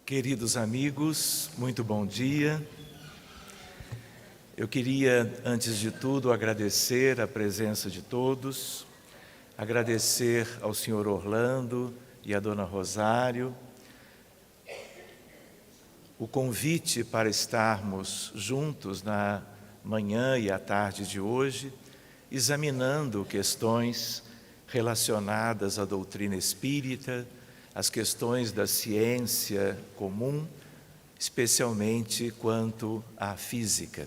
Queridos amigos, muito bom dia. Eu queria, antes de tudo, agradecer a presença de todos, agradecer ao senhor Orlando e à dona Rosário o convite para estarmos juntos na manhã e à tarde de hoje, examinando questões relacionadas à doutrina espírita, as questões da ciência comum, especialmente quanto à física.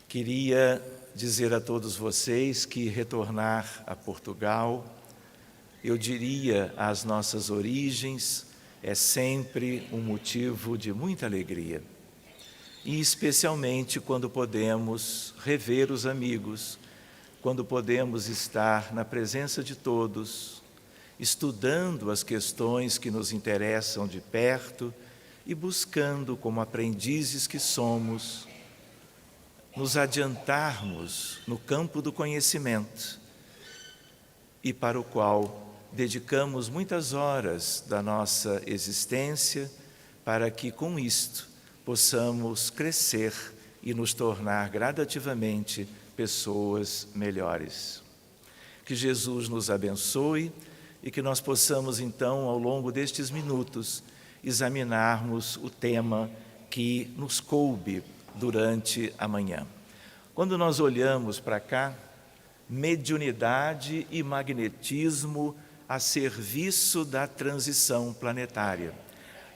Queria dizer a todos vocês que retornar a Portugal, eu diria às nossas origens, é sempre um motivo de muita alegria. E especialmente quando podemos rever os amigos, quando podemos estar na presença de todos, estudando as questões que nos interessam de perto e buscando, como aprendizes que somos, nos adiantarmos no campo do conhecimento e para o qual dedicamos muitas horas da nossa existência para que, com isto, possamos crescer e nos tornar gradativamente pessoas melhores. Que Jesus nos abençoe e que nós possamos, então, ao longo destes minutos, examinarmos o tema que nos coube durante a manhã. Quando nós olhamos para cá, mediunidade e magnetismo a serviço da transição planetária.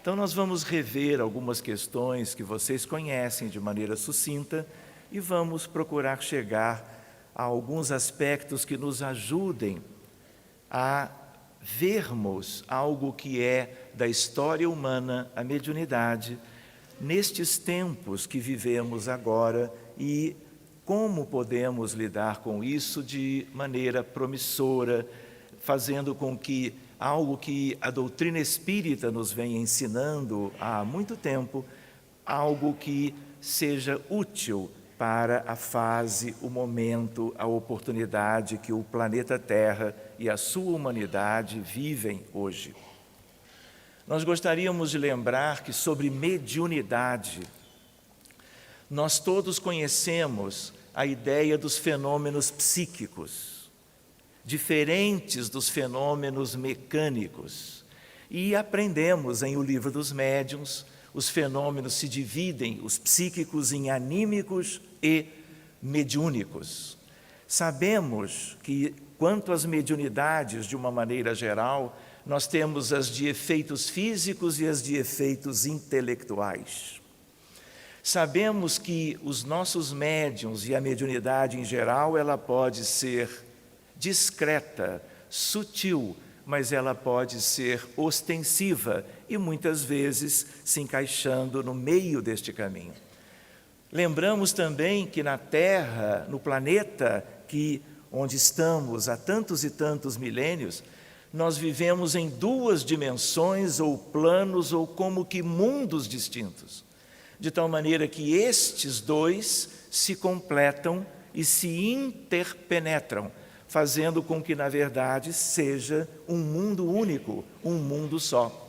Então, nós vamos rever algumas questões que vocês conhecem de maneira sucinta e vamos procurar chegar a alguns aspectos que nos ajudem a vermos algo que é da história humana, a mediunidade, nestes tempos que vivemos agora e como podemos lidar com isso de maneira promissora, fazendo com que algo que a doutrina espírita nos vem ensinando há muito tempo, algo que seja útil para a fase, o momento, a oportunidade que o planeta Terra e a sua humanidade vivem hoje. Nós gostaríamos de lembrar que sobre mediunidade, nós todos conhecemos a ideia dos fenômenos psíquicos, diferentes dos fenômenos mecânicos. E aprendemos em O Livro dos Médiuns, os fenômenos se dividem, os psíquicos, em anímicos e mediúnicos. Sabemos que, quanto às mediunidades, de uma maneira geral, nós temos as de efeitos físicos e as de efeitos intelectuais. Sabemos que os nossos médiuns e a mediunidade em geral, ela pode ser discreta, sutil, mas ela pode ser ostensiva e muitas vezes se encaixando no meio deste caminho. Lembramos também que na Terra, no planeta onde estamos há tantos e tantos milênios, nós vivemos em duas dimensões ou planos ou como que mundos distintos, de tal maneira que estes dois se completam e se interpenetram, fazendo com que, na verdade, seja um mundo único, um mundo só.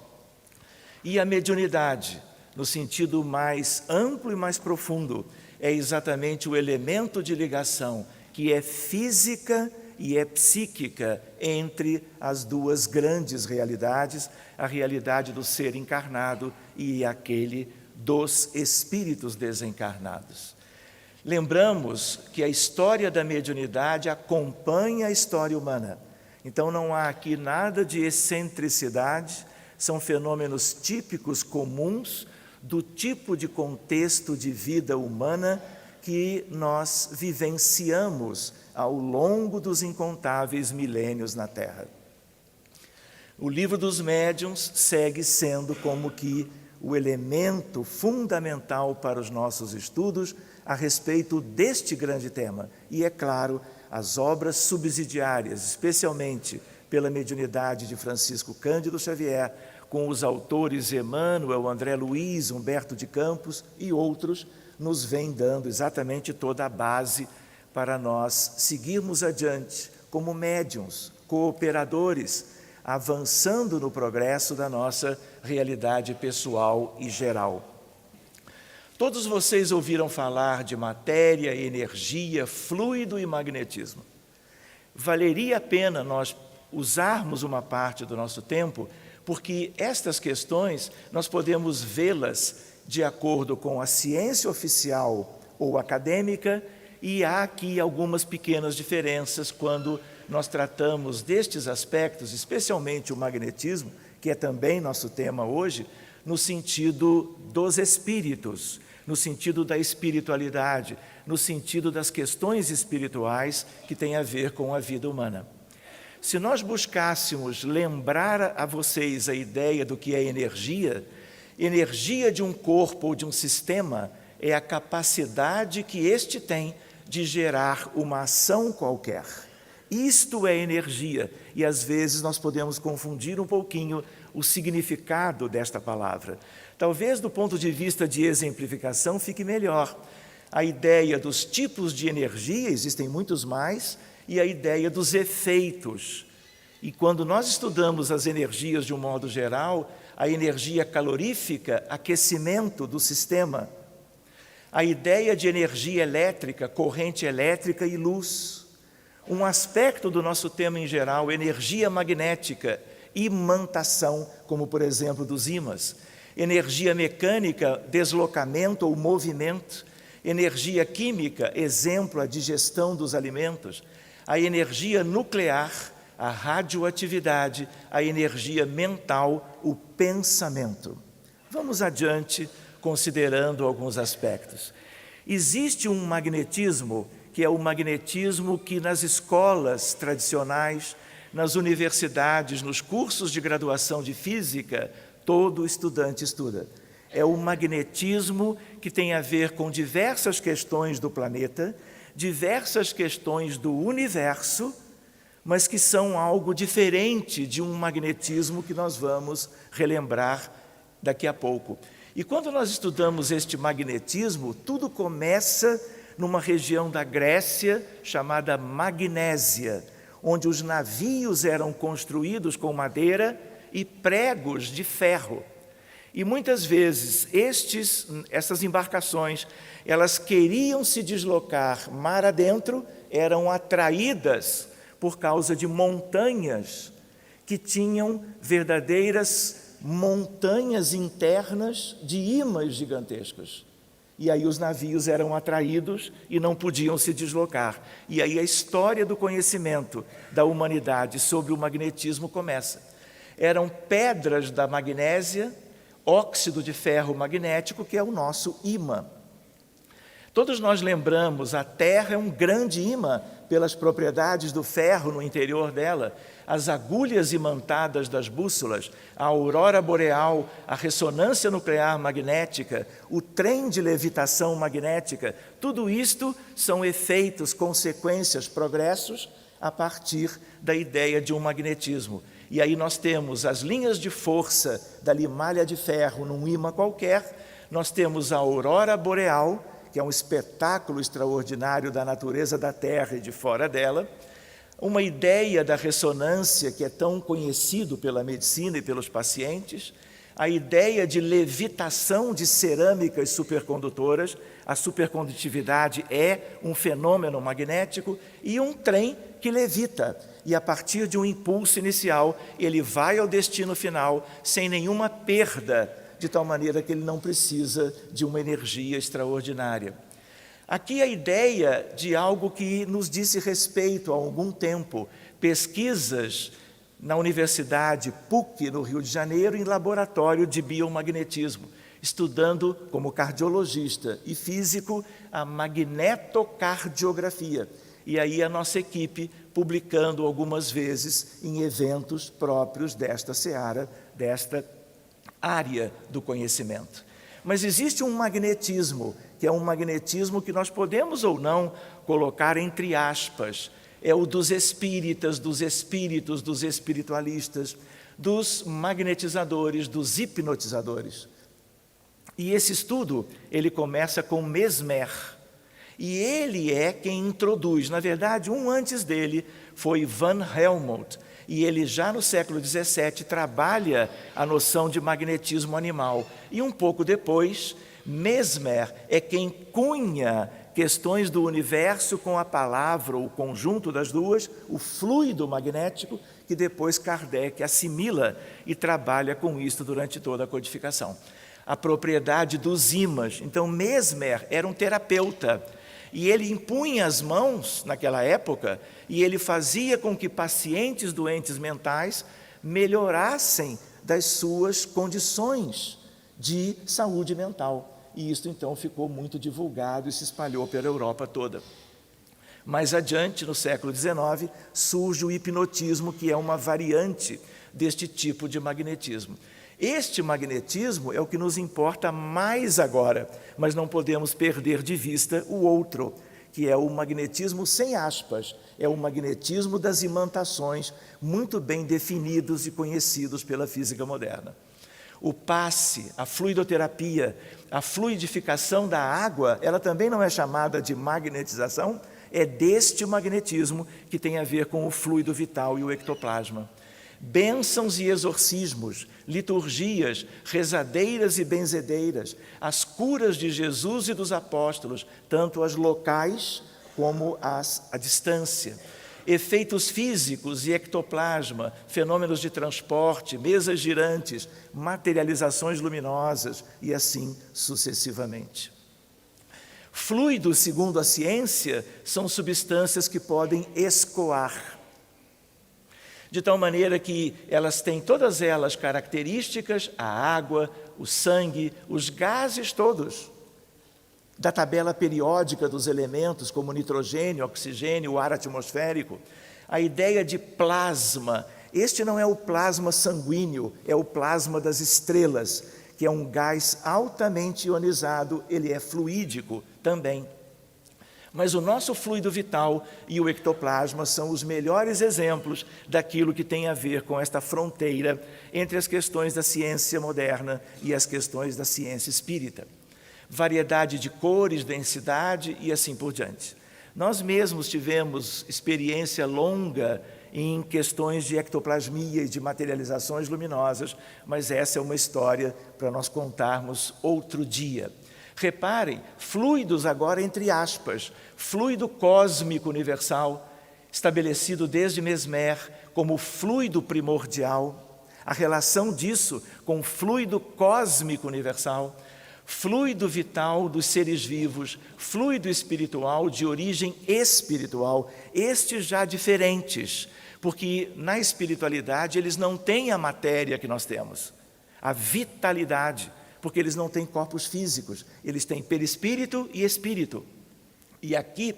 E a mediunidade, no sentido mais amplo e mais profundo, é exatamente o elemento de ligação que é física e é psíquica entre as duas grandes realidades, a realidade do ser encarnado e aquele dos espíritos desencarnados. Lembramos que a história da mediunidade acompanha a história humana. Então não há aqui nada de excentricidade, são fenômenos típicos, comuns, do tipo de contexto de vida humana que nós vivenciamos ao longo dos incontáveis milênios na Terra. O Livro dos Médiuns segue sendo como que o elemento fundamental para os nossos estudos a respeito deste grande tema. E, é claro, as obras subsidiárias, especialmente pela mediunidade de Francisco Cândido Xavier, com os autores Emmanuel, André Luiz, Humberto de Campos e outros, nos vem dando exatamente toda a base para nós seguirmos adiante como médiuns, cooperadores, avançando no progresso da nossa realidade pessoal e geral. Todos vocês ouviram falar de matéria, energia, fluido e magnetismo. Valeria a pena nós usarmos uma parte do nosso tempo, porque estas questões nós podemos vê-las de acordo com a ciência oficial ou acadêmica, e há aqui algumas pequenas diferenças quando nós tratamos destes aspectos, especialmente o magnetismo, que é também nosso tema hoje, no sentido dos espíritos, no sentido da espiritualidade, no sentido das questões espirituais que têm a ver com a vida humana. Se nós buscássemos lembrar a vocês a ideia do que é energia, energia de um corpo ou de um sistema é a capacidade que este tem de gerar uma ação qualquer. Isto é energia, e às vezes nós podemos confundir um pouquinho o significado desta palavra. Talvez do ponto de vista de exemplificação fique melhor. A ideia dos tipos de energia, existem muitos mais, e a ideia dos efeitos. E quando nós estudamos as energias de um modo geral, a energia calorífica, aquecimento do sistema, a ideia de energia elétrica, corrente elétrica e luz. Um aspecto do nosso tema em geral, energia magnética, imantação, como por exemplo dos ímãs. Energia mecânica, deslocamento ou movimento. Energia química, exemplo, a digestão dos alimentos. A energia nuclear, a radioatividade, a energia mental, o pensamento. Vamos adiante, considerando alguns aspectos. Existe um magnetismo, que é o magnetismo que nas escolas tradicionais, nas universidades, nos cursos de graduação de física, todo estudante estuda. É o magnetismo que tem a ver com diversas questões do planeta, diversas questões do universo, mas que são algo diferente de um magnetismo que nós vamos relembrar daqui a pouco. E quando nós estudamos este magnetismo, tudo começa numa região da Grécia chamada Magnésia, onde os navios eram construídos com madeira e pregos de ferro. E muitas vezes essas embarcações, elas queriam se deslocar mar adentro, eram atraídas por causa de montanhas que tinham verdadeiras montanhas internas de ímãs gigantescos. E aí os navios eram atraídos e não podiam se deslocar. E aí a história do conhecimento da humanidade sobre o magnetismo começa. Eram pedras da magnésia, óxido de ferro magnético, que é o nosso ímã. Todos nós lembramos, a Terra é um grande ímã pelas propriedades do ferro no interior dela, as agulhas imantadas das bússolas, a aurora boreal, a ressonância nuclear magnética, o trem de levitação magnética, tudo isto são efeitos, consequências, progressos a partir da ideia de um magnetismo. E aí nós temos as linhas de força da limalha de ferro num ímã qualquer, nós temos a aurora boreal, que é um espetáculo extraordinário da natureza da Terra e de fora dela, uma ideia da ressonância que é tão conhecido pela medicina e pelos pacientes, a ideia de levitação de cerâmicas supercondutoras, a supercondutividade é um fenômeno magnético, e um trem que levita, e a partir de um impulso inicial, ele vai ao destino final sem nenhuma perda, de tal maneira que ele não precisa de uma energia extraordinária. Aqui a ideia de algo que nos disse respeito há algum tempo, pesquisas na Universidade PUC, no Rio de Janeiro, em laboratório de biomagnetismo, estudando como cardiologista e físico a magnetocardiografia. E aí a nossa equipe publicando algumas vezes em eventos próprios desta seara, desta área do conhecimento. Mas existe um magnetismo, que é um magnetismo que nós podemos ou não colocar entre aspas, é o dos espíritas, dos espíritos, dos espiritualistas, dos magnetizadores, dos hipnotizadores. E esse estudo, ele começa com Mesmer, e ele é quem introduz, na verdade, um antes dele foi Van Helmont, e ele já no século XVII trabalha a noção de magnetismo animal. E um pouco depois, Mesmer é quem cunha questões do universo com a palavra, o conjunto das duas, o fluido magnético, que depois Kardec assimila e trabalha com isso durante toda a codificação. A propriedade dos ímãs. Então, Mesmer era um terapeuta, e ele impunha as mãos naquela época, e ele fazia com que pacientes doentes mentais melhorassem das suas condições de saúde mental. E isso então ficou muito divulgado e se espalhou pela Europa toda. Mais adiante, no século XIX, surge o hipnotismo, que é uma variante deste tipo de magnetismo. Este magnetismo é o que nos importa mais agora, mas não podemos perder de vista o outro, que é o magnetismo sem aspas, é o magnetismo das imantações, muito bem definidos e conhecidos pela física moderna. O passe, a fluidoterapia, a fluidificação da água, ela também não é chamada de magnetização, é deste magnetismo que tem a ver com o fluido vital e o ectoplasma. Bênçãos e exorcismos, liturgias, rezadeiras e benzedeiras, as curas de Jesus e dos apóstolos, tanto as locais como as à distância. Efeitos físicos e ectoplasma, fenômenos de transporte, mesas girantes, materializações luminosas e assim sucessivamente. Fluidos, segundo a ciência, são substâncias que podem escoar, de tal maneira que elas têm todas elas características, a água, o sangue, os gases todos, da tabela periódica dos elementos, como nitrogênio, oxigênio, o ar atmosférico. A ideia de plasma, este não é o plasma sanguíneo, é o plasma das estrelas, que é um gás altamente ionizado, ele é fluídico também. Mas o nosso fluido vital e o ectoplasma são os melhores exemplos daquilo que tem a ver com esta fronteira entre as questões da ciência moderna e as questões da ciência espírita. Variedade de cores, densidade e assim por diante. Nós mesmos tivemos experiência longa em questões de ectoplasmia e de materializações luminosas, mas essa é uma história para nós contarmos outro dia. Reparem, fluidos agora entre aspas, fluido cósmico universal, estabelecido desde Mesmer como fluido primordial, a relação disso com o fluido cósmico universal, fluido vital dos seres vivos, fluido espiritual de origem espiritual, estes já diferentes, porque na espiritualidade eles não têm a matéria que nós temos, a vitalidade, porque eles não têm corpos físicos, eles têm perispírito e espírito. E aqui,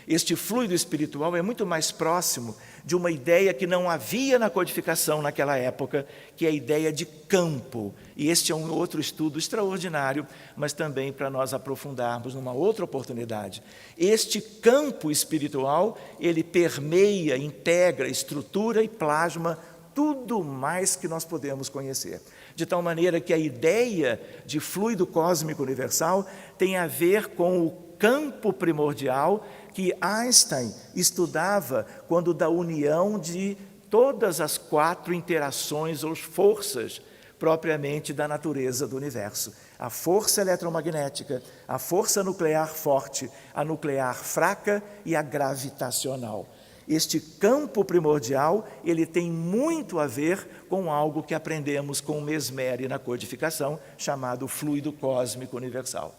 este fluido espiritual é muito mais próximo de uma ideia que não havia na codificação naquela época, que é a ideia de campo. E este é um outro estudo extraordinário, mas também para nós aprofundarmos numa outra oportunidade. Este campo espiritual, ele permeia, integra, estrutura e plasma tudo mais que nós podemos conhecer. De tal maneira que a ideia de fluido cósmico universal tem a ver com o campo primordial que Einstein estudava quando da união de todas as 4 interações ou forças propriamente da natureza do universo. A força eletromagnética, a força nuclear forte, a nuclear fraca e a gravitacional. Este campo primordial, ele tem muito a ver com algo que aprendemos com Mesmer na codificação, chamado fluido cósmico universal.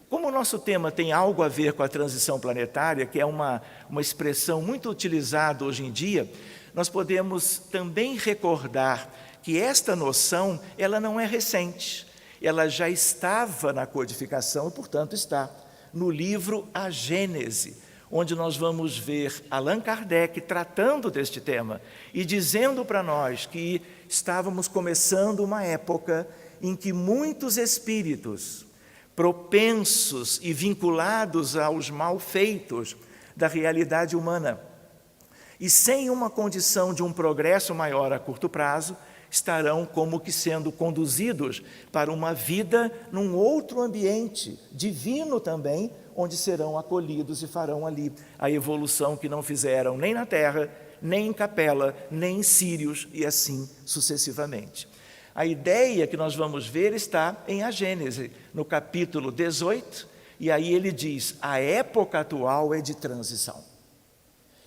Como o nosso tema tem algo a ver com a transição planetária, que é uma expressão muito utilizada hoje em dia, nós podemos também recordar que esta noção, ela não é recente, ela já estava na codificação, portanto está no livro A Gênese, onde nós vamos ver Allan Kardec tratando deste tema e dizendo para nós que estávamos começando uma época em que muitos espíritos propensos e vinculados aos malfeitos da realidade humana e sem uma condição de um progresso maior a curto prazo, estarão como que sendo conduzidos para uma vida num outro ambiente, divino também, onde serão acolhidos e farão ali a evolução que não fizeram nem na Terra nem em capela, nem em círios e assim sucessivamente. A ideia que nós vamos ver está em A Gênese, no capítulo 18, e aí ele diz: a época atual é de transição.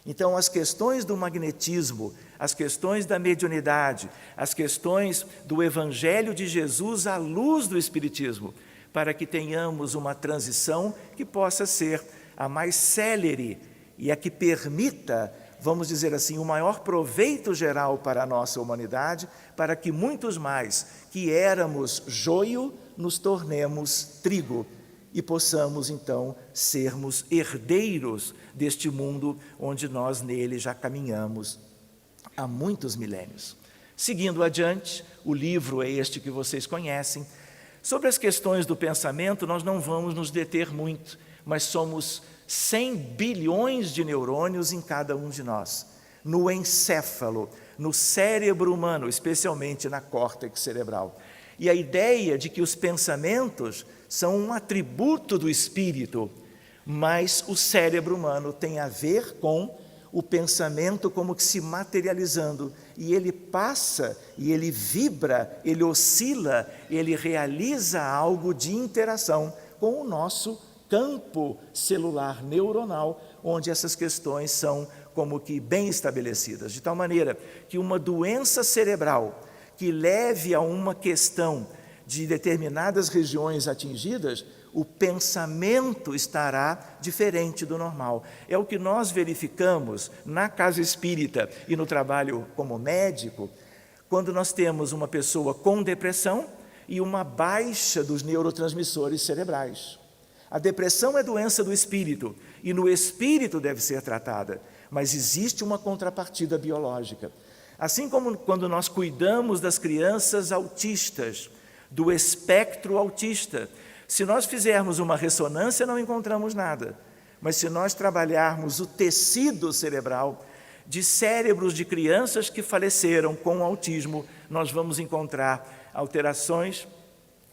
Então, as questões do magnetismo, as questões da mediunidade, as questões do Evangelho de Jesus à luz do Espiritismo, para que tenhamos uma transição que possa ser a mais célere e a que permita, vamos dizer assim, o maior proveito geral para a nossa humanidade, para que muitos mais que éramos joio nos tornemos trigo e possamos então sermos herdeiros deste mundo onde nós nele já caminhamos há muitos milênios. Seguindo adiante, o livro é este que vocês conhecem. Sobre as questões do pensamento, nós não vamos nos deter muito, mas somos 100 bilhões de neurônios em cada um de nós, no encéfalo, no cérebro humano, especialmente na córtex cerebral. E a ideia de que os pensamentos são um atributo do espírito, mas o cérebro humano tem a ver com o pensamento como que se materializando, e ele passa, e ele vibra, ele oscila, ele realiza algo de interação com o nosso campo celular neuronal, onde essas questões são como que bem estabelecidas, de tal maneira que uma doença cerebral que leve a uma questão de determinadas regiões atingidas, o pensamento estará diferente do normal. É o que nós verificamos na casa espírita e no trabalho como médico, quando nós temos uma pessoa com depressão e uma baixa dos neurotransmissores cerebrais. A depressão é doença do espírito e no espírito deve ser tratada, mas existe uma contrapartida biológica. Assim como quando nós cuidamos das crianças autistas, do espectro autista, se nós fizermos uma ressonância não encontramos nada, mas se nós trabalharmos o tecido cerebral de cérebros de crianças que faleceram com autismo, nós vamos encontrar alterações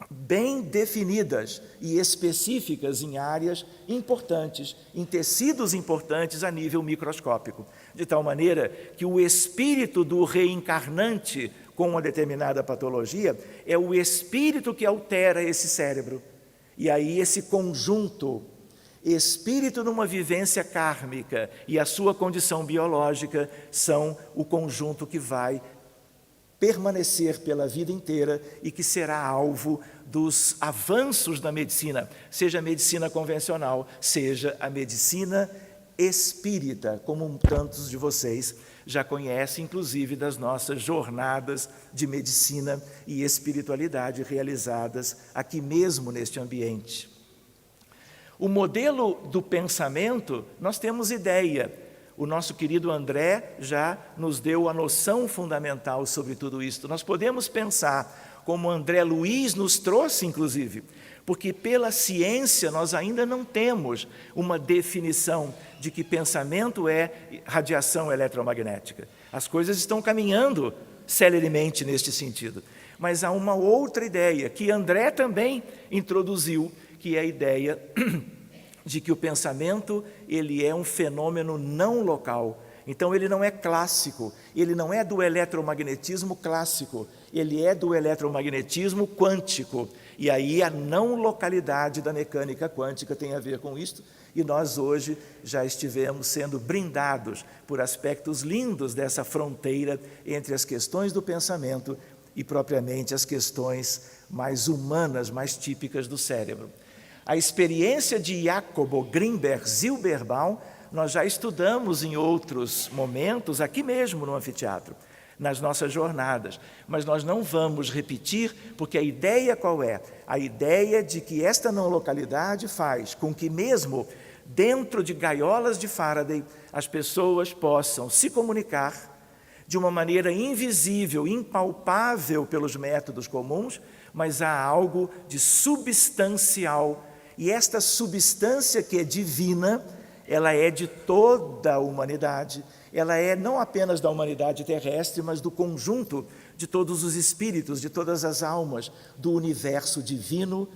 bem definidas e específicas em áreas importantes, em tecidos importantes a nível microscópico, de tal maneira que o espírito do reencarnante com uma determinada patologia é o espírito que altera esse cérebro. E aí esse conjunto, espírito numa vivência kármica e a sua condição biológica são o conjunto que vai permanecer pela vida inteira e que será alvo dos avanços da medicina, seja a medicina convencional, seja a medicina espírita, como tantos de vocês já conhecem, inclusive das nossas jornadas de medicina e espiritualidade realizadas aqui mesmo neste ambiente. O modelo do pensamento, nós temos ideia. O nosso querido André já nos deu a noção fundamental sobre tudo isso. Nós podemos pensar, como André Luiz nos trouxe, inclusive, porque pela ciência nós ainda não temos uma definição de que pensamento é radiação eletromagnética. As coisas estão caminhando celeremente neste sentido. Mas há uma outra ideia que André também introduziu, que é a ideia de que o pensamento ele é um fenômeno não local. Então ele não é clássico, ele não é do eletromagnetismo clássico, ele é do eletromagnetismo quântico. E aí a não localidade da mecânica quântica tem a ver com isto, e nós hoje já estivemos sendo brindados por aspectos lindos dessa fronteira entre as questões do pensamento e propriamente as questões mais humanas, mais típicas do cérebro. A experiência de Jacobo Grimberg Zilberbaum nós já estudamos em outros momentos, aqui mesmo no anfiteatro, nas nossas jornadas, mas nós não vamos repetir, porque a ideia qual é? A ideia de que esta não localidade faz com que mesmo dentro de gaiolas de Faraday as pessoas possam se comunicar de uma maneira invisível, impalpável pelos métodos comuns, mas há algo de substancial, e esta substância que é divina, ela é de toda a humanidade, ela é não apenas da humanidade terrestre, mas do conjunto de todos os espíritos, de todas as almas do universo divino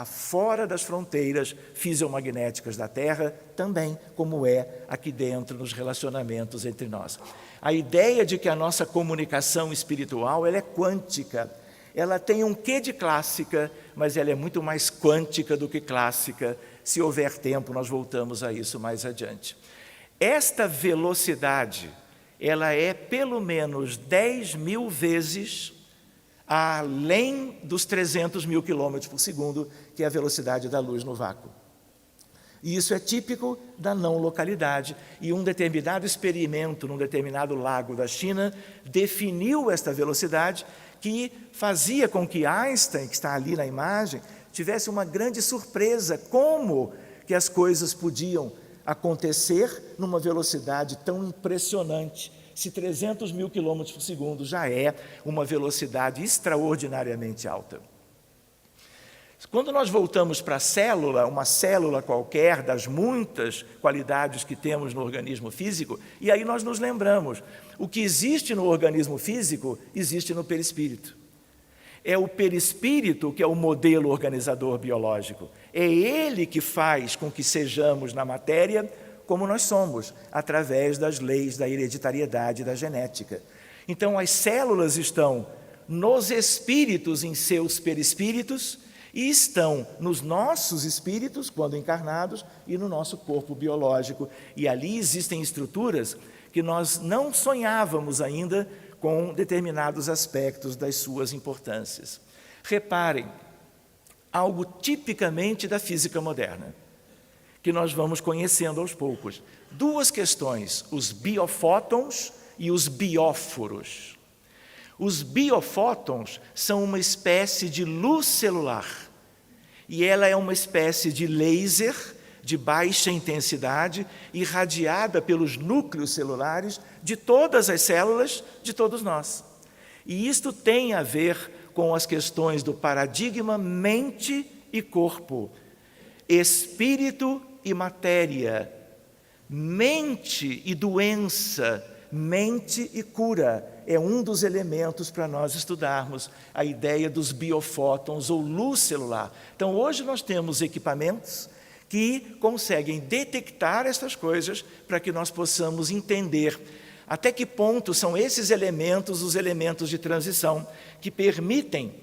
fora das fronteiras fisiomagnéticas da Terra, também como é aqui dentro nos relacionamentos entre nós. A ideia de que a nossa comunicação espiritual ela é quântica, ela tem um quê de clássica, mas ela é muito mais quântica do que clássica. Se houver tempo, nós voltamos a isso mais adiante. Esta velocidade, ela é pelo menos 10.000 vezes além dos 300 mil quilômetros por segundo, que é a velocidade da luz no vácuo. E isso é típico da não localidade. E um determinado experimento num determinado lago da China definiu esta velocidade que fazia com que Einstein, que está ali na imagem, tivesse uma grande surpresa como que as coisas podiam acontecer numa velocidade tão impressionante. Se 300 mil quilômetros por segundo já é uma velocidade extraordinariamente alta. Quando nós voltamos para a célula, uma célula qualquer das muitas qualidades que temos no organismo físico, e aí nós nos lembramos, o que existe no organismo físico, existe no perispírito. É o perispírito que é o modelo organizador biológico. É ele que faz com que sejamos na matéria como nós somos, através das leis da hereditariedade e da genética. Então, as células estão nos espíritos em seus perispíritos e estão nos nossos espíritos, quando encarnados, e no nosso corpo biológico. E ali existem estruturas que nós não sonhávamos ainda com determinados aspectos das suas importâncias. Reparem, algo tipicamente da física moderna, que nós vamos conhecendo aos poucos. Duas questões, os biofótons e os bióforos. Os biofótons são uma espécie de luz celular, e ela é uma espécie de laser de baixa intensidade, irradiada pelos núcleos celulares de todas as células de todos nós. E isto tem a ver com as questões do paradigma mente e corpo, espírito e matéria, mente e doença, mente e cura. É um dos elementos para nós estudarmos a ideia dos biofótons ou luz celular. Então, hoje nós temos equipamentos que conseguem detectar estas coisas para que nós possamos entender até que ponto são esses elementos os elementos de transição que permitem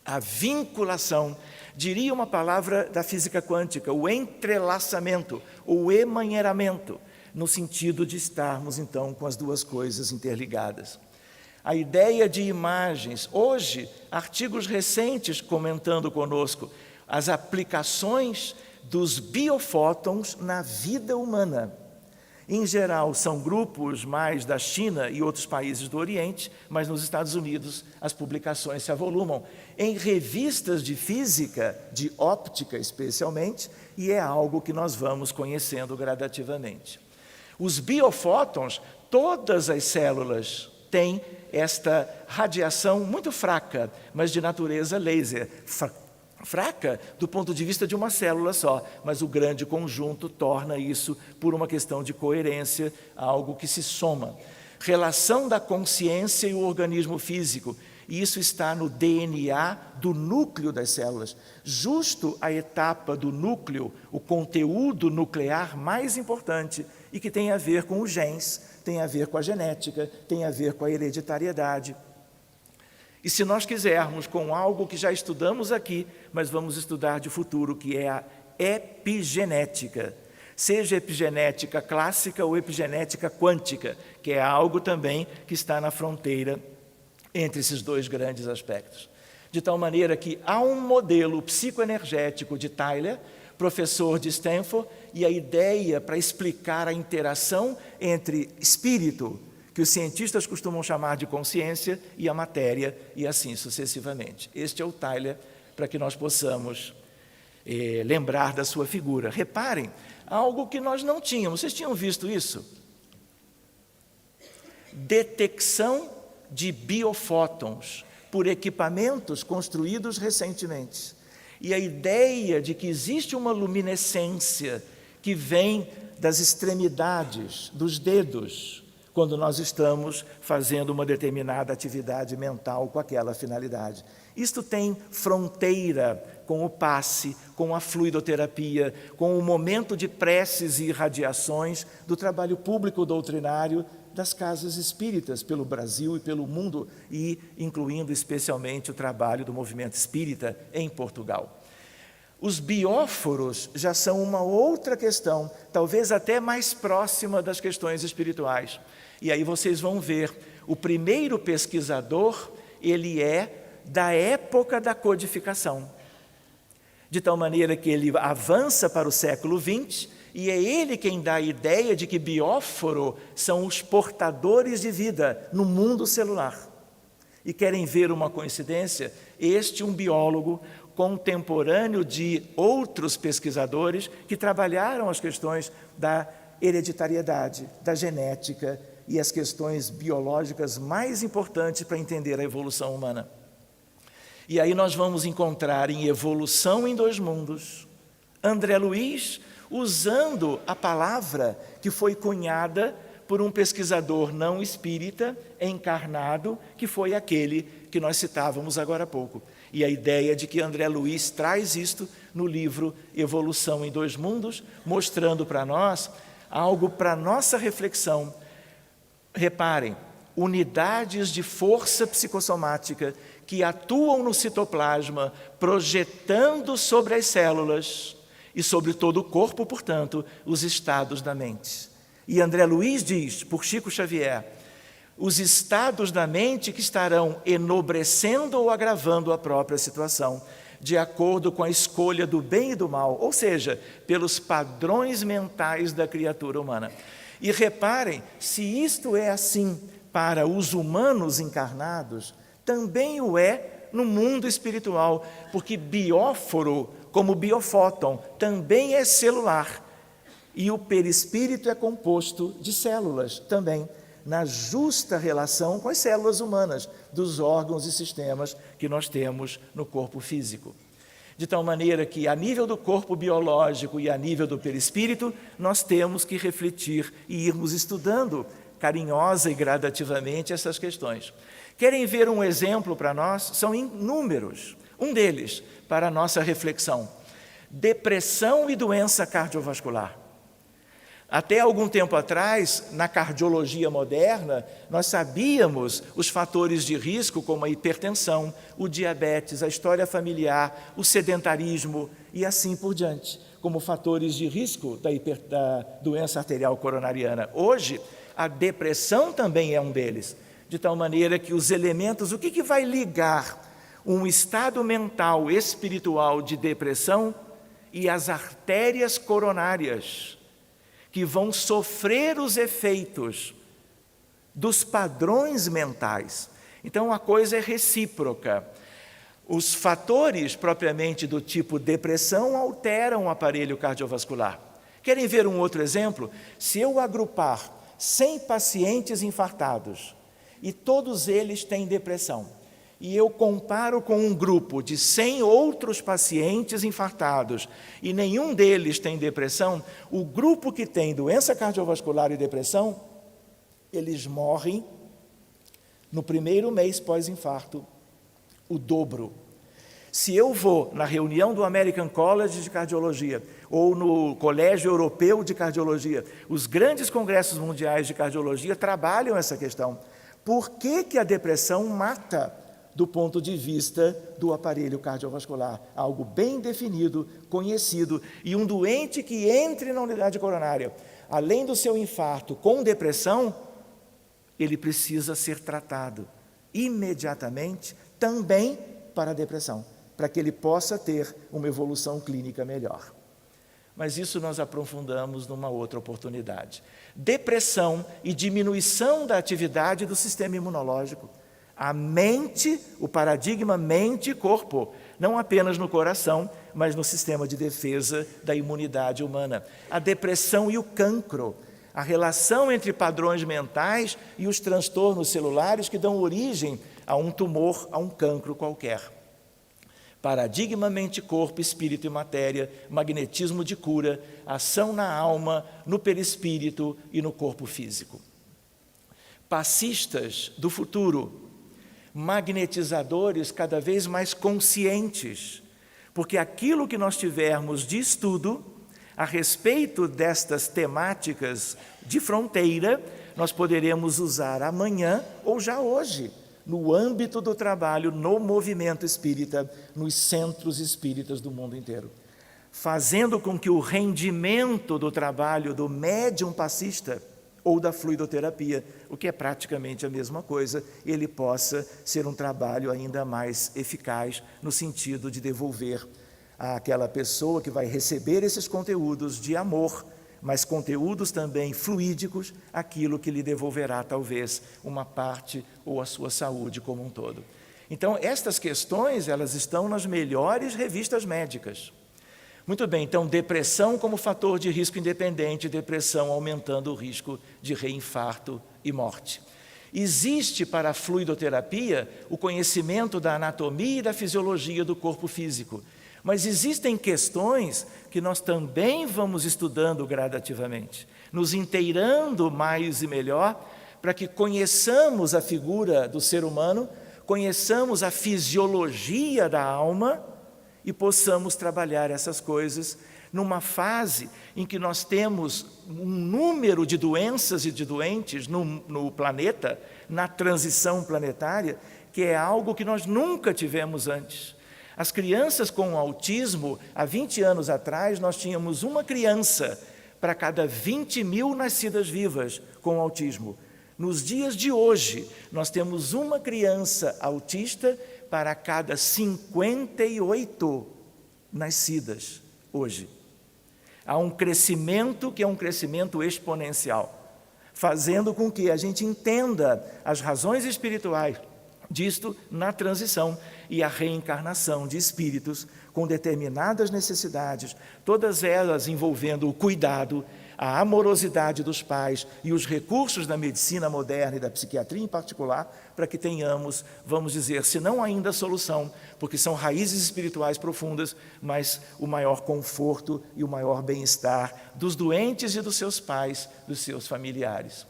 a vinculação, diria uma palavra da física quântica, o entrelaçamento, o emaranhamento, no sentido de estarmos, então, com as duas coisas interligadas. A ideia de imagens, hoje, artigos recentes comentando conosco as aplicações dos biofótons na vida humana. Em geral, são grupos mais da China e outros países do Oriente, mas nos Estados Unidos as publicações se avolumam em revistas de física, de óptica especialmente, e é algo que nós vamos conhecendo gradativamente. Os biofótons, todas as células têm esta radiação muito fraca, mas de natureza laser, fraca do ponto de vista de uma célula só, mas o grande conjunto torna isso, por uma questão de coerência, algo que se soma. Relação da consciência e o organismo físico, e isso está no DNA do núcleo das células. Justo a etapa do núcleo, o conteúdo nuclear mais importante, e que tem a ver com os genes, tem a ver com a genética, tem a ver com a hereditariedade. E se nós quisermos, com algo que já estudamos aqui, mas vamos estudar de futuro, que é a epigenética, seja epigenética clássica ou epigenética quântica, que é algo também que está na fronteira entre esses dois grandes aspectos. De tal maneira que há um modelo psicoenergético de Tyler, professor de Stanford, e a ideia para explicar a interação entre espírito, que os cientistas costumam chamar de consciência, e a matéria, e assim sucessivamente. Este é o Tyler, para que nós possamos lembrar da sua figura. Reparem, algo que nós não tínhamos. Vocês tinham visto isso? Detecção de biofótons por equipamentos construídos recentemente. E a ideia de que existe uma luminescência que vem das extremidades, dos dedos, quando nós estamos fazendo uma determinada atividade mental com aquela finalidade. Isto tem fronteira com o passe, com a fluidoterapia, com o momento de preces e irradiações do trabalho público doutrinário das casas espíritas pelo Brasil e pelo mundo, e incluindo especialmente o trabalho do movimento espírita em Portugal. Os bióforos já são uma outra questão, talvez até mais próxima das questões espirituais. E aí vocês vão ver, o primeiro pesquisador, ele é da época da codificação, de tal maneira que ele avança para o século XX, e é ele quem dá a ideia de que bióforo são os portadores de vida no mundo celular. E querem ver uma coincidência? Este, um biólogo contemporâneo de outros pesquisadores que trabalharam as questões da hereditariedade, da genética e as questões biológicas mais importantes para entender a evolução humana. E aí nós vamos encontrar em Evolução em Dois Mundos, André Luiz usando a palavra que foi cunhada por um pesquisador não espírita, encarnado, que foi aquele que nós citávamos agora há pouco. E a ideia de que André Luiz traz isto no livro Evolução em Dois Mundos, mostrando para nós algo para nossa reflexão. Reparem, unidades de força psicossomática que atuam no citoplasma, projetando sobre as células e sobre todo o corpo, portanto, os estados da mente. E André Luiz diz, por Chico Xavier, os estados da mente que estarão enobrecendo ou agravando a própria situação, de acordo com a escolha do bem e do mal, ou seja, pelos padrões mentais da criatura humana. E reparem, se isto é assim para os humanos encarnados, também o é no mundo espiritual, porque bióforo, como biofóton, também é celular. E o perispírito é composto de células também, na justa relação com as células humanas, dos órgãos e sistemas que nós temos no corpo físico. De tal maneira que, a nível do corpo biológico e a nível do perispírito, nós temos que refletir e irmos estudando carinhosa e gradativamente essas questões. Querem ver um exemplo para nós? São inúmeros. Um deles, para a nossa reflexão: depressão e doença cardiovascular. Até algum tempo atrás, na cardiologia moderna, nós sabíamos os fatores de risco como a hipertensão, o diabetes, a história familiar, o sedentarismo e assim por diante, como fatores de risco da doença arterial coronariana. Hoje, a depressão também é um deles, de tal maneira que os elementos, o que vai ligar um estado mental espiritual de depressão e as artérias coronárias, que vão sofrer os efeitos dos padrões mentais. Então, a coisa é recíproca. Os fatores, propriamente do tipo depressão, alteram o aparelho cardiovascular. Querem ver um outro exemplo? Se eu agrupar 100 pacientes infartados, e todos eles têm depressão, e eu comparo com um grupo de 100 outros pacientes infartados e nenhum deles tem depressão, o grupo que tem doença cardiovascular e depressão, eles morrem no primeiro mês pós-infarto, o dobro. Se eu vou na reunião do American College de Cardiologia ou no Colégio Europeu de Cardiologia, os grandes congressos mundiais de cardiologia trabalham essa questão. Por que a depressão mata do ponto de vista do aparelho cardiovascular? Algo bem definido, conhecido, e um doente que entre na unidade coronária, além do seu infarto com depressão, ele precisa ser tratado imediatamente também para a depressão, para que ele possa ter uma evolução clínica melhor. Mas isso nós aprofundamos numa outra oportunidade. Depressão e diminuição da atividade do sistema imunológico. A mente, o paradigma mente e corpo, não apenas no coração, mas no sistema de defesa da imunidade humana. A depressão e o cancro, a relação entre padrões mentais e os transtornos celulares que dão origem a um tumor, a um cancro qualquer. Paradigma mente, corpo, espírito e matéria, magnetismo de cura, ação na alma, no perispírito e no corpo físico. passistas do futuro, magnetizadores cada vez mais conscientes, porque aquilo que nós tivermos de estudo a respeito destas temáticas de fronteira, nós poderemos usar amanhã ou já hoje, no âmbito do trabalho no movimento espírita, nos centros espíritas do mundo inteiro, fazendo com que o rendimento do trabalho do médium passista ou da fluidoterapia, o que é praticamente a mesma coisa, ele possa ser um trabalho ainda mais eficaz no sentido de devolver àquela pessoa que vai receber esses conteúdos de amor, mas conteúdos também fluídicos, aquilo que lhe devolverá talvez uma parte ou a sua saúde como um todo. Então, estas questões, elas estão nas melhores revistas médicas. Muito bem, então, depressão como fator de risco independente, depressão aumentando o risco de reinfarto e morte. Existe para a fluidoterapia o conhecimento da anatomia e da fisiologia do corpo físico, mas existem questões que nós também vamos estudando gradativamente, nos inteirando mais e melhor, para que conheçamos a figura do ser humano, conheçamos a fisiologia da alma, e possamos trabalhar essas coisas numa fase em que nós temos um número de doenças e de doentes no planeta, na transição planetária, que é algo que nós nunca tivemos antes. As crianças com autismo, há 20 anos atrás, nós tínhamos uma criança para cada 20 mil nascidas vivas com autismo. Nos dias de hoje, nós temos uma criança autista para cada 58 nascidas hoje. Há um crescimento que é um crescimento exponencial, fazendo com que a gente entenda as razões espirituais disto na transição e a reencarnação de espíritos com determinadas necessidades, todas elas envolvendo o cuidado, a amorosidade dos pais e os recursos da medicina moderna e da psiquiatria em particular, para que tenhamos, vamos dizer, se não ainda a solução, porque são raízes espirituais profundas, mas o maior conforto e o maior bem-estar dos doentes e dos seus pais, dos seus familiares.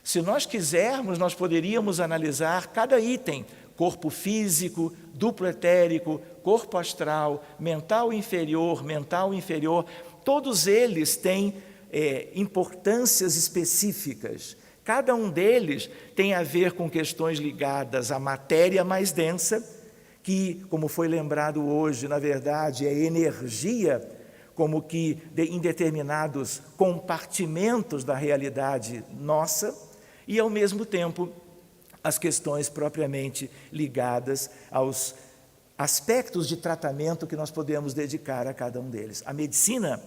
Se nós quisermos, nós poderíamos analisar cada item, corpo físico, duplo etérico, corpo astral, mental inferior, todos eles têm importâncias específicas. Cada um deles tem a ver com questões ligadas à matéria mais densa, que, como foi lembrado hoje, na verdade, é energia, como que em determinados compartimentos da realidade nossa, e, ao mesmo tempo, as questões propriamente ligadas aos aspectos de tratamento que nós podemos dedicar a cada um deles. A medicina,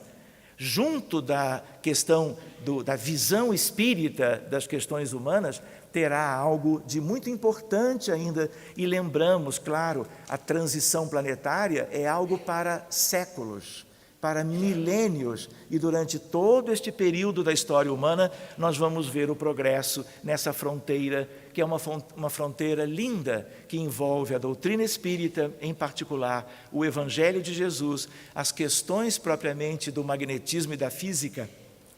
junto da questão da visão espírita das questões humanas, terá algo de muito importante ainda. E lembramos, claro, a transição planetária é algo para séculos, para milênios, e durante todo este período da história humana, nós vamos ver o progresso nessa fronteira, que é uma fronteira linda, que envolve a doutrina espírita, em particular, o Evangelho de Jesus, as questões propriamente do magnetismo e da física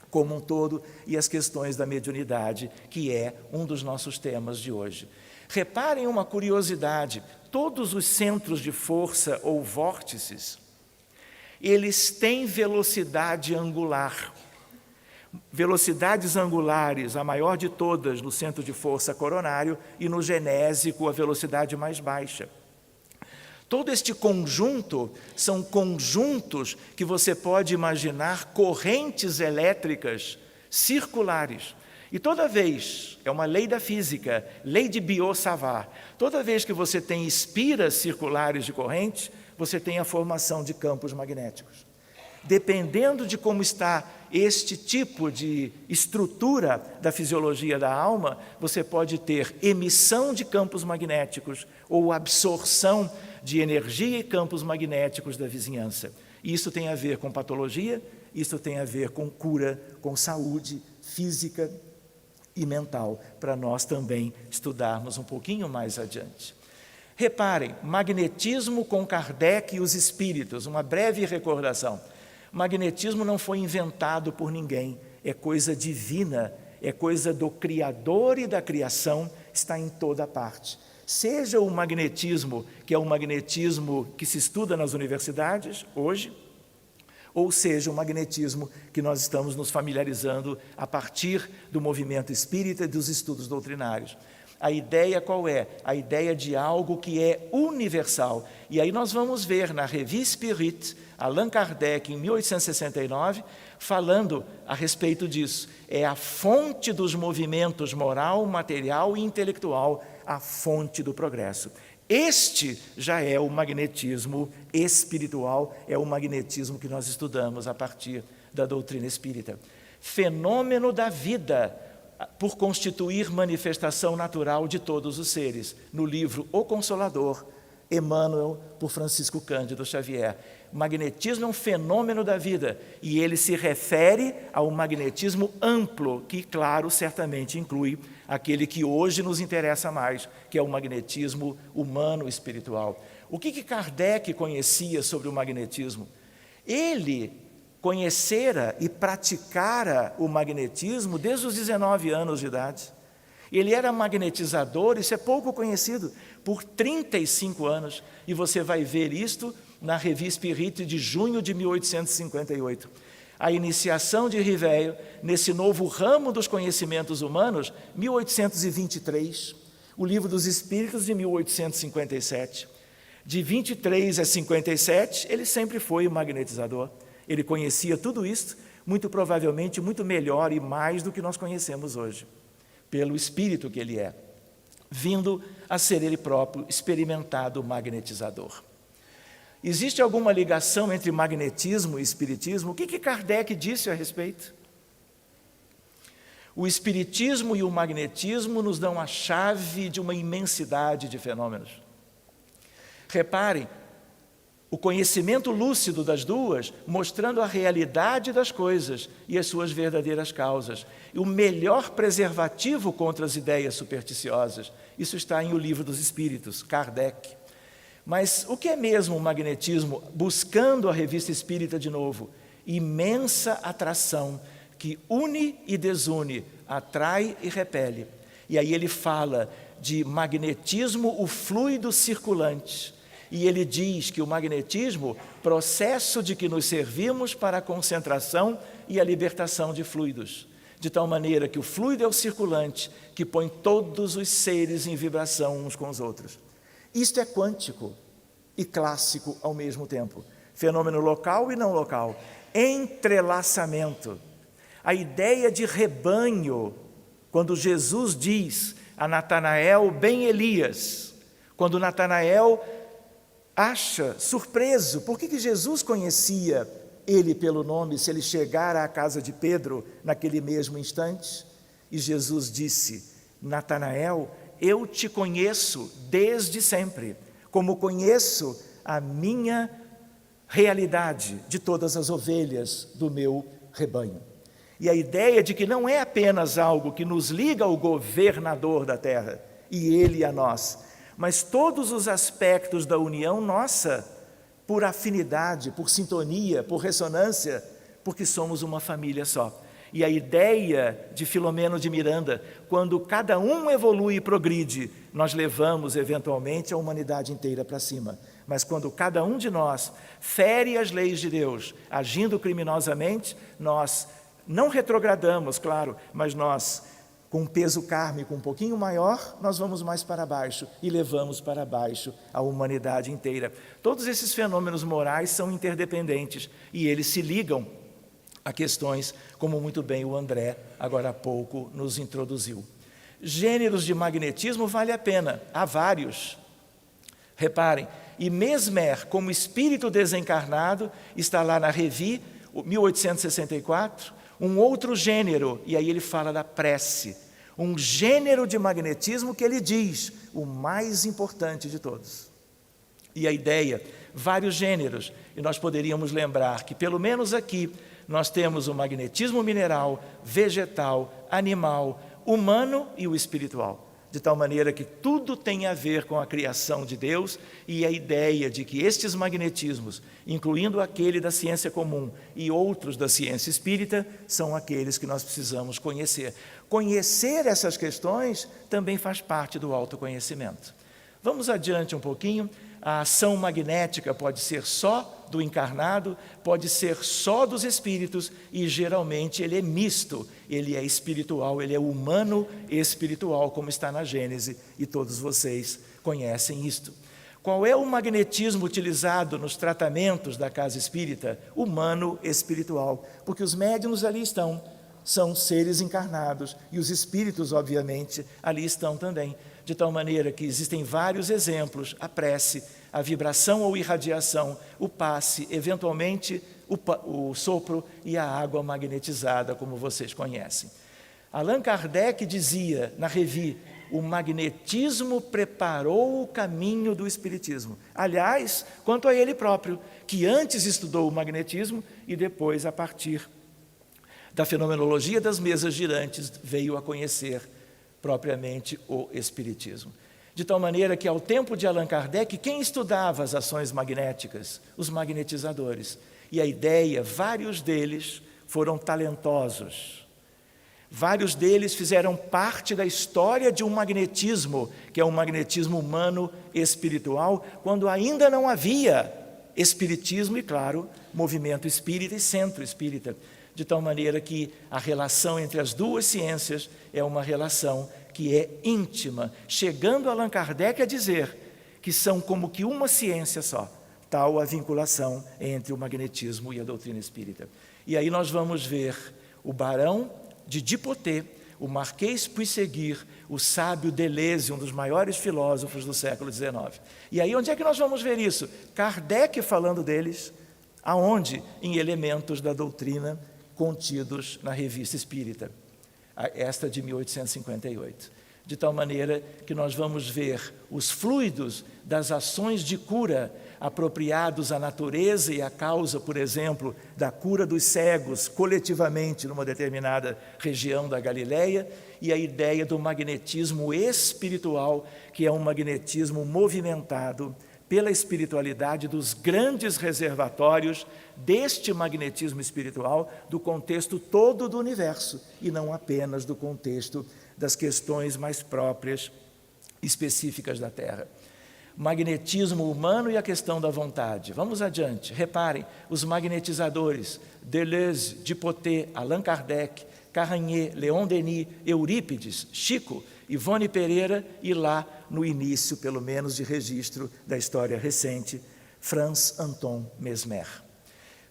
como um todo, e as questões da mediunidade, que é um dos nossos temas de hoje. Reparem uma curiosidade: todos os centros de força ou vórtices, eles têm velocidade angular. Velocidades angulares, a maior de todas no centro de força coronário, e no genésico a velocidade mais baixa. Todo este conjunto são conjuntos que você pode imaginar correntes elétricas circulares. E toda vez, é uma lei da física, lei de Biot-Savart, toda vez que você tem espiras circulares de corrente, você tem a formação de campos magnéticos. Dependendo de como está este tipo de estrutura da fisiologia da alma, você pode ter emissão de campos magnéticos ou absorção de energia e campos magnéticos da vizinhança. Isso tem a ver com patologia, isso tem a ver com cura, com saúde física e mental, para nós também estudarmos um pouquinho mais adiante. Reparem, magnetismo com Kardec e os espíritos, uma breve recordação. Magnetismo não foi inventado por ninguém, é coisa divina, é coisa do Criador e da criação, está em toda parte. Seja o magnetismo, que é o magnetismo que se estuda nas universidades hoje, ou seja o magnetismo que nós estamos nos familiarizando a partir do movimento espírita e dos estudos doutrinários. A ideia qual é? A ideia de algo que é universal. E aí nós vamos ver na Revue Spirit, Allan Kardec, em 1869, falando a respeito disso. É a fonte dos movimentos moral, material e intelectual, a fonte do progresso. Este já é o magnetismo espiritual, é o magnetismo que nós estudamos a partir da doutrina espírita. Fenômeno da vida, por constituir manifestação natural de todos os seres, no livro O Consolador, Emmanuel, por Francisco Cândido Xavier. O magnetismo é um fenômeno da vida e ele se refere ao magnetismo amplo, que, claro, certamente inclui aquele que hoje nos interessa mais, que é o magnetismo humano espiritual. O que Kardec conhecia sobre o magnetismo? Ele conhecera e praticara o magnetismo desde os 19 anos de idade. Ele era magnetizador, isso é pouco conhecido, por 35 anos. E você vai ver isto na Revue Spirit de junho de 1858. A iniciação de Riveio nesse novo ramo dos conhecimentos humanos, 1823. O Livro dos Espíritos, de 1857. De 23 a 57, ele sempre foi magnetizador. Ele conhecia tudo isso, muito provavelmente, muito melhor e mais do que nós conhecemos hoje, pelo espírito que ele é, vindo a ser ele próprio experimentado magnetizador. Existe alguma ligação entre magnetismo e espiritismo? O que Kardec disse a respeito? O espiritismo e o magnetismo nos dão a chave de uma imensidade de fenômenos. Reparem, o conhecimento lúcido das duas, mostrando a realidade das coisas e as suas verdadeiras causas. E o melhor preservativo contra as ideias supersticiosas. Isso está em O Livro dos Espíritos, Kardec. Mas o que é mesmo o magnetismo? Buscando a Revista Espírita de novo, imensa atração que une e desune, atrai e repele. E aí ele fala de magnetismo, o fluido circulante. E ele diz que o magnetismo, processo de que nos servimos para a concentração e a libertação de fluidos. De tal maneira que o fluido é o circulante, que põe todos os seres em vibração uns com os outros. Isto é quântico e clássico ao mesmo tempo. Fenômeno local e não local. Entrelaçamento. A ideia de rebanho, quando Jesus diz a Natanael, bem Elias, quando Natanael acha surpreso, por que Jesus conhecia ele pelo nome, se ele chegara à casa de Pedro naquele mesmo instante? E Jesus disse, Natanael, eu te conheço desde sempre, como conheço a minha realidade de todas as ovelhas do meu rebanho. E a ideia de que não é apenas algo que nos liga ao governador da terra, e ele a nós, mas todos os aspectos da união nossa, por afinidade, por sintonia, por ressonância, porque somos uma família só. E a ideia de Filomeno de Miranda, quando cada um evolui e progride, nós levamos eventualmente a humanidade inteira para cima. Mas quando cada um de nós fere as leis de Deus, agindo criminosamente, nós não retrogradamos, claro, mas nós, com um peso kármico um pouquinho maior, nós vamos mais para baixo e levamos para baixo a humanidade inteira. Todos esses fenômenos morais são interdependentes e eles se ligam a questões, como muito bem o André, agora há pouco, nos introduziu. Gêneros de magnetismo vale a pena, há vários. Reparem, e Mesmer, como espírito desencarnado, está lá na Revue, 1864, um outro gênero, e aí ele fala da prece, um gênero de magnetismo que ele diz, o mais importante de todos. E a ideia, vários gêneros, e nós poderíamos lembrar que, pelo menos aqui, nós temos o magnetismo mineral, vegetal, animal, humano e o espiritual. de tal maneira que tudo tem a ver com a criação de Deus e a ideia de que estes magnetismos, incluindo aquele da ciência comum e outros da ciência espírita, são aqueles que nós precisamos conhecer. Conhecer essas questões também faz parte do autoconhecimento. Vamos adiante um pouquinho. A ação magnética pode ser só do encarnado, pode ser só dos espíritos e geralmente ele é misto, ele é espiritual, ele é humano e espiritual, como está na Gênese, e todos vocês conhecem isto. Qual é o magnetismo utilizado nos tratamentos da casa espírita? Humano espiritual, porque os médiuns ali estão, são seres encarnados e os espíritos, obviamente, ali estão também. De tal maneira que existem vários exemplos, a prece, a vibração ou irradiação, o passe, eventualmente o sopro e a água magnetizada, como vocês conhecem. Allan Kardec dizia na Revue, o magnetismo preparou o caminho do espiritismo. Aliás, quanto a ele próprio, que antes estudou o magnetismo e depois, a partir da fenomenologia das mesas girantes, veio a conhecer propriamente o espiritismo. De tal maneira que, ao tempo de Allan Kardec, quem estudava as ações magnéticas? Os magnetizadores. E a ideia, vários deles foram talentosos. Vários deles fizeram parte da história de um magnetismo, que é um magnetismo humano espiritual, quando ainda não havia espiritismo e, claro, movimento espírita e centro espírita. De tal maneira que a relação entre as duas ciências é uma relação que é íntima, chegando Allan Kardec a dizer que são como que uma ciência só, tal a vinculação entre o magnetismo e a doutrina espírita. E aí nós vamos ver o barão de Dipoté, o Marquês Puisséguir, o sábio Deleuze, um dos maiores filósofos do século XIX. E aí onde é que nós vamos ver isso? Kardec falando deles, aonde? Em elementos da doutrina contidos na Revista Espírita, esta de 1858. De tal maneira que nós vamos ver os fluidos das ações de cura apropriados à natureza e à causa, por exemplo, da cura dos cegos coletivamente numa determinada região da Galileia, e a ideia do magnetismo espiritual, que é um magnetismo movimentado pela espiritualidade dos grandes reservatórios deste magnetismo espiritual do contexto todo do universo e não apenas do contexto das questões mais próprias, específicas da Terra. Magnetismo humano e a questão da vontade. Vamos adiante. Reparem, os magnetizadores, Deleuze, Dipoté, Allan Kardec, Carragné, Leon Denis, Eurípides, Chico, Ivone Pereira e lá no início, pelo menos de registro da história recente, Franz Anton Mesmer.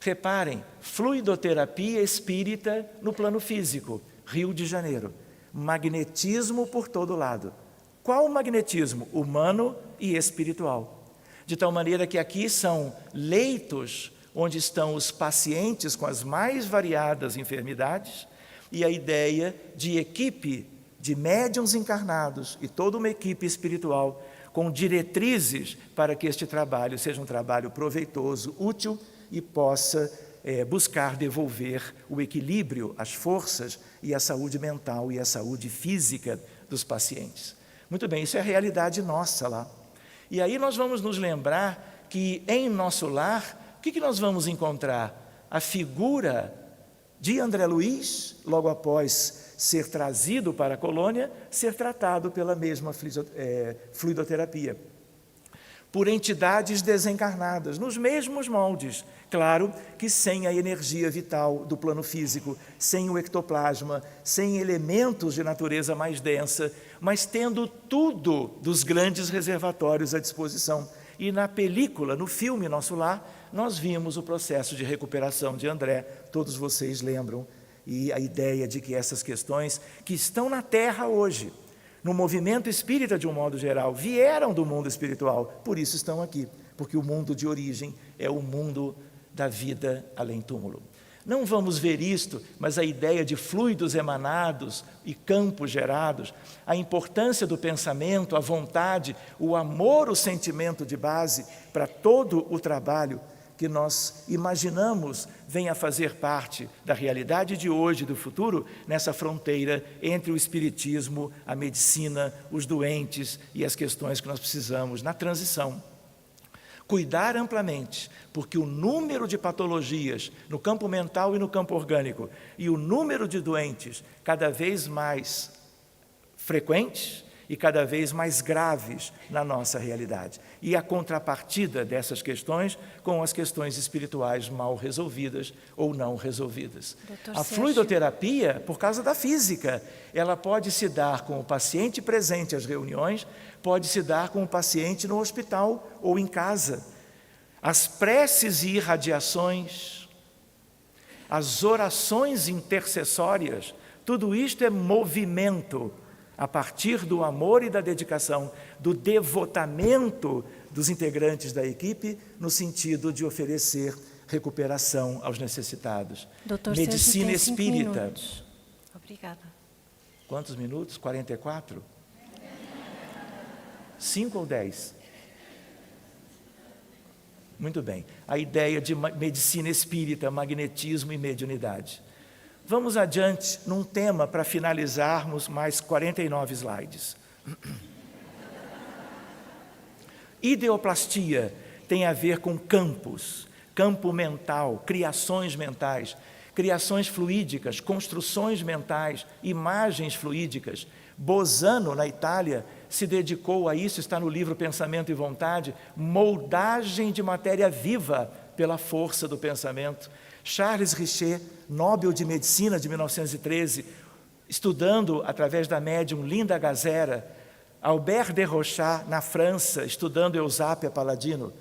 Reparem, fluidoterapia espírita no plano físico, Rio de Janeiro, magnetismo por todo lado. Qual magnetismo? Humano e espiritual. De tal maneira que aqui são leitos onde estão os pacientes com as mais variadas enfermidades e a ideia de equipe de médiuns encarnados e toda uma equipe espiritual com diretrizes para que este trabalho seja um trabalho proveitoso, útil e possa buscar devolver o equilíbrio, as forças e a saúde mental e a saúde física dos pacientes. Muito bem, isso é a realidade nossa lá. E aí nós vamos nos lembrar que em nosso lar, o que nós vamos encontrar? A figura de André Luiz, logo após ser trazido para a colônia, ser tratado pela mesma fluidoterapia, por entidades desencarnadas, nos mesmos moldes, claro que sem a energia vital do plano físico, sem o ectoplasma, sem elementos de natureza mais densa, mas tendo tudo dos grandes reservatórios à disposição. E na película, no filme Nosso Lar, nós vimos o processo de recuperação de André, todos vocês lembram, e a ideia de que essas questões que estão na Terra hoje, no movimento espírita de um modo geral, vieram do mundo espiritual, por isso estão aqui, porque o mundo de origem é o mundo da vida além túmulo. Não vamos ver isto, mas a ideia de fluidos emanados e campos gerados, a importância do pensamento, a vontade, o amor, o sentimento de base para todo o trabalho que nós imaginamos venha a fazer parte da realidade de hoje e do futuro, nessa fronteira entre o espiritismo, a medicina, os doentes e as questões que nós precisamos na transição. Cuidar amplamente, porque o número de patologias no campo mental e no campo orgânico e o número de doentes cada vez mais frequentes e cada vez mais graves na nossa realidade. E a contrapartida dessas questões com as questões espirituais mal resolvidas ou não resolvidas. A fluidoterapia, por causa da física, ela pode se dar com o paciente presente às reuniões, pode se dar com o paciente no hospital ou em casa. As preces e irradiações, as orações intercessórias, tudo isto é movimento a partir do amor e da dedicação, do devotamento dos integrantes da equipe, no sentido de oferecer recuperação aos necessitados. Doutor Medicina Sérgio, espírita. Obrigada. Quantos minutos? 44? 5 ou 10? Muito bem. A ideia de medicina espírita, magnetismo e mediunidade. Vamos adiante num tema para finalizarmos mais 49 slides. Ideoplastia tem a ver com campos, campo mental, criações mentais, criações fluídicas, construções mentais, imagens fluídicas. Bosano, na Itália, se dedicou a isso, está no livro Pensamento e Vontade, moldagem de matéria viva pela força do pensamento. Charles Richet, Nobel de Medicina de 1913, estudando através da médium Linda Gazera. Albert de Rochat, na França, estudando Eusápia Paladino,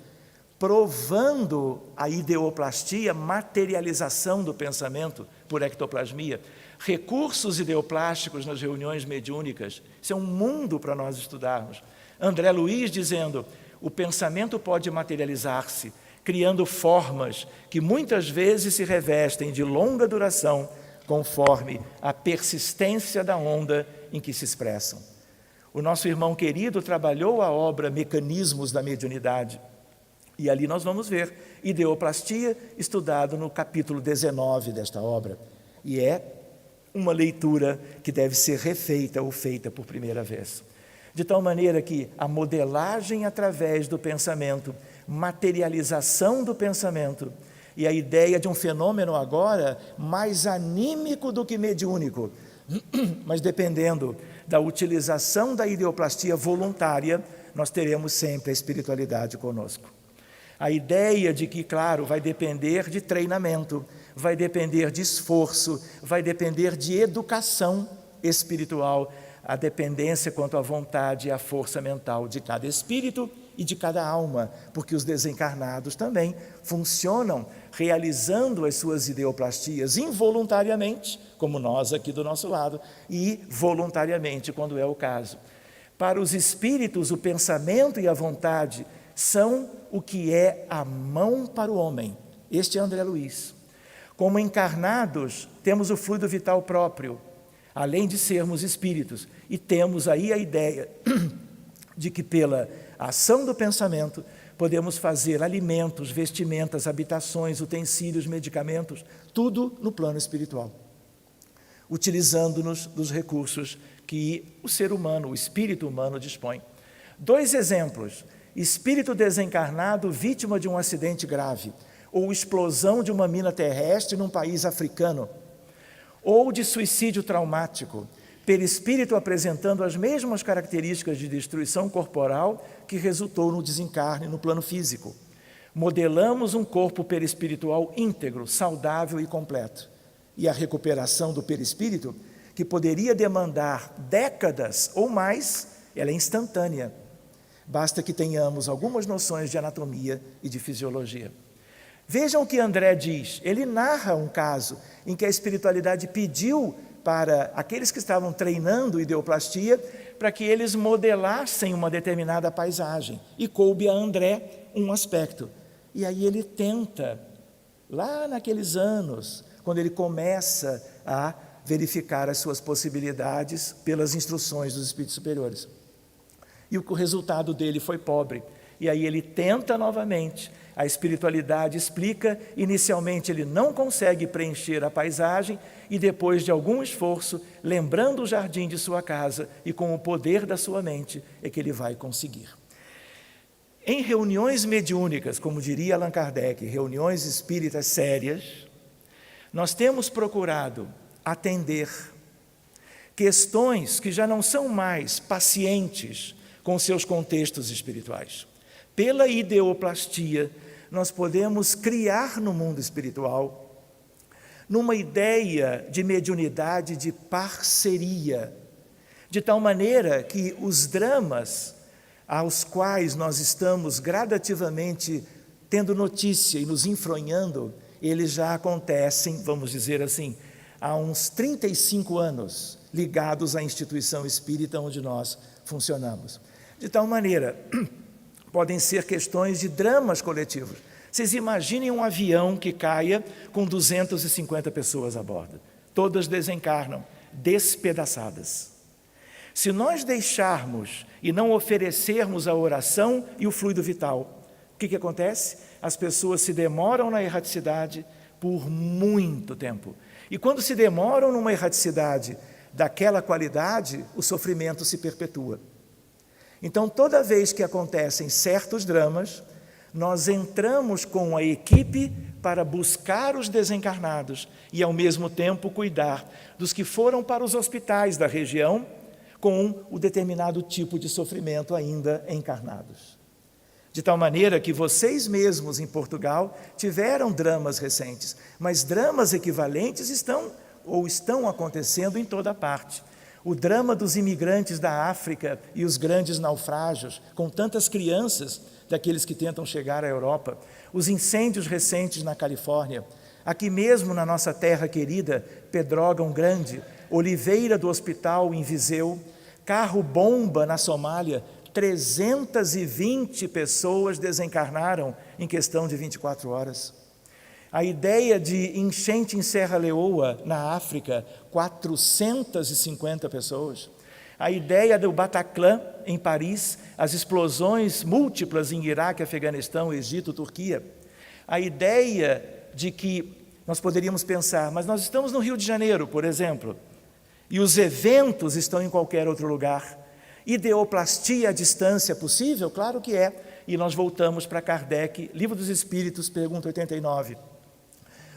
provando a ideoplastia, materialização do pensamento por ectoplasmia. Recursos ideoplásticos nas reuniões mediúnicas, isso é um mundo para nós estudarmos. André Luiz dizendo, o pensamento pode materializar-se, criando formas que muitas vezes se revestem de longa duração, conforme a persistência da onda em que se expressam. O nosso irmão querido trabalhou a obra Mecanismos da Mediunidade, e ali nós vamos ver ideoplastia, estudado no capítulo 19 desta obra, e é uma leitura que deve ser refeita ou feita por primeira vez. De tal maneira que a modelagem através do pensamento, materialização do pensamento e a ideia de um fenômeno agora mais anímico do que mediúnico, mas dependendo da utilização da ideoplastia voluntária, nós teremos sempre a espiritualidade conosco. A ideia de que, claro, vai depender de treinamento, vai depender de esforço, vai depender de educação espiritual, a dependência quanto à vontade e à força mental de cada espírito e de cada alma, porque os desencarnados também funcionam realizando as suas ideoplastias involuntariamente, como nós aqui do nosso lado, e voluntariamente, quando é o caso. Para os espíritos, o pensamento e a vontade são o que é a mão para o homem. Este é André Luiz. Como encarnados, temos o fluido vital próprio, além de sermos espíritos, e temos aí a ideia de que pela ação do pensamento podemos fazer alimentos, vestimentas, habitações, utensílios, medicamentos, tudo no plano espiritual, utilizando-nos dos recursos que o ser humano, o espírito humano dispõe. 2 exemplos: espírito desencarnado vítima de um acidente grave, ou explosão de uma mina terrestre num país africano, ou de suicídio traumático, perispírito apresentando as mesmas características de destruição corporal que resultou no desencarne no plano físico. Modelamos um corpo perispiritual íntegro, saudável e completo. E a recuperação do perispírito, que poderia demandar décadas ou mais, ela é instantânea. Basta que tenhamos algumas noções de anatomia e de fisiologia. Vejam o que André diz. Ele narra um caso em que a espiritualidade pediu para aqueles que estavam treinando ideoplastia para que eles modelassem uma determinada paisagem. E coube a André um aspecto. E aí ele tenta, lá naqueles anos, quando ele começa a verificar as suas possibilidades pelas instruções dos espíritos superiores. E o resultado dele foi pobre. e aí ele tenta novamente. A espiritualidade explica, inicialmente ele não consegue preencher a paisagem e depois de algum esforço, lembrando o jardim de sua casa e com o poder da sua mente, é que ele vai conseguir. Em reuniões mediúnicas, como diria Allan Kardec, reuniões espíritas sérias, nós temos procurado atender questões que já não são mais pacientes com seus contextos espirituais. Pela ideoplastia, nós podemos criar no mundo espiritual numa ideia de mediunidade de parceria, de tal maneira que os dramas aos quais nós estamos gradativamente tendo notícia e nos enfronhando, eles já acontecem, vamos dizer assim, há uns 35 anos, ligados à instituição espírita onde nós funcionamos. De tal maneira, podem ser questões de dramas coletivos. Vocês imaginem um avião que caia com 250 pessoas a bordo. Todas desencarnam, despedaçadas. Se nós deixarmos e não oferecermos a oração e o fluido vital, o que acontece? As pessoas se demoram na erraticidade por muito tempo. E quando se demoram numa erraticidade daquela qualidade, o sofrimento se perpetua. Então, toda vez que acontecem certos dramas, nós entramos com a equipe para buscar os desencarnados e, ao mesmo tempo, cuidar dos que foram para os hospitais da região com o determinado tipo de sofrimento ainda encarnados. De tal maneira que vocês mesmos em Portugal tiveram dramas recentes, mas dramas equivalentes estão acontecendo em toda parte. O drama dos imigrantes da África e os grandes naufrágios, com tantas crianças daqueles que tentam chegar à Europa, os incêndios recentes na Califórnia, aqui mesmo na nossa terra querida, Pedrógão Grande, Oliveira do Hospital em Viseu, carro-bomba na Somália, 320 pessoas desencarnaram em questão de 24 horas. A ideia de enchente em Serra Leoa, na África, 450 pessoas. A ideia do Bataclan, em Paris, as explosões múltiplas em Iraque, Afeganistão, Egito, Turquia. A ideia de que nós poderíamos pensar, mas nós estamos no Rio de Janeiro, por exemplo, e os eventos estão em qualquer outro lugar. Ideoplastia à distância possível? Claro que é. E nós voltamos para Kardec, Livro dos Espíritos, pergunta 89.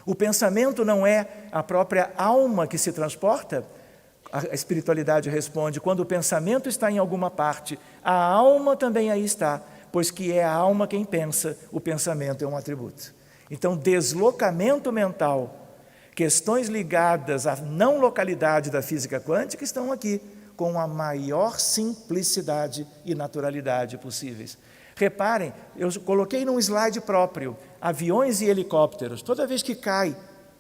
O pensamento não é a própria alma que se transporta? A espiritualidade responde, quando o pensamento está em alguma parte, a alma também aí está, pois que é a alma quem pensa, o pensamento é um atributo. Então, deslocamento mental, questões ligadas à não localidade da física quântica estão aqui, com a maior simplicidade e naturalidade possíveis. Reparem, eu coloquei num slide próprio, aviões e helicópteros. Toda vez que cai,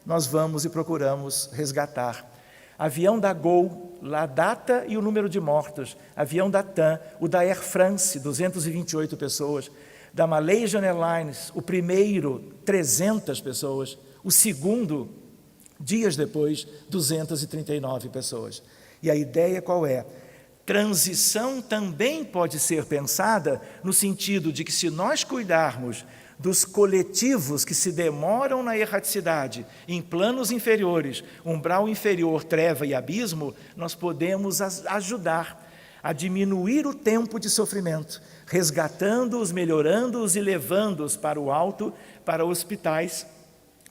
nós vamos e procuramos resgatar. Avião da Gol, a data e o número de mortos. Avião da TAM, o da Air France, 228 pessoas. Da Malaysian Airlines, o primeiro, 300 pessoas. O segundo, dias depois, 239 pessoas. E a ideia qual é? Transição também pode ser pensada no sentido de que se nós cuidarmos dos coletivos que se demoram na erraticidade, em planos inferiores, umbral inferior, treva e abismo, nós podemos ajudar a diminuir o tempo de sofrimento, resgatando-os, melhorando-os e levando-os para o alto, para hospitais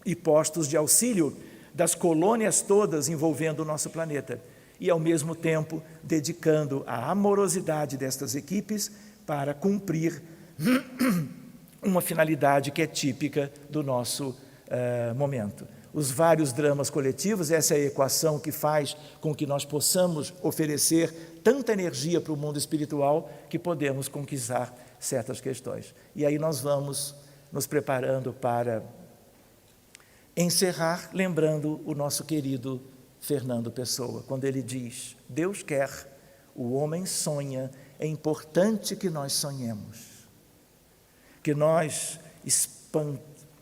e postos de auxílio das colônias todas envolvendo o nosso planeta. E, ao mesmo tempo, dedicando a amorosidade destas equipes para cumprir uma finalidade que é típica do nosso momento. Os vários dramas coletivos, essa é a equação que faz com que nós possamos oferecer tanta energia para o mundo espiritual que podemos conquistar certas questões. E aí nós vamos nos preparando para encerrar, lembrando o nosso querido Fernando Pessoa, quando ele diz, Deus quer, o homem sonha, é importante que nós sonhemos, que nós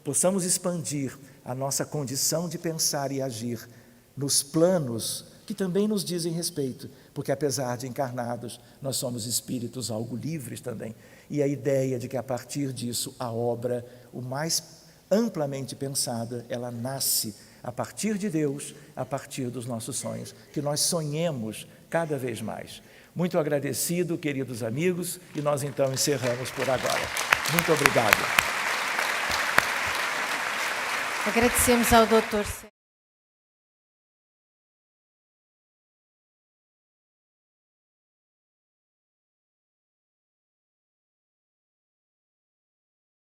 possamos expandir a nossa condição de pensar e agir nos planos que também nos dizem respeito, porque apesar de encarnados, nós somos espíritos algo livres também. E a ideia de que a partir disso a obra, o mais amplamente pensada, ela nasce a partir de Deus, a partir dos nossos sonhos, que nós sonhemos cada vez mais. Muito agradecido, queridos amigos, e nós então encerramos por agora. Muito obrigado. Agradecemos ao Dr.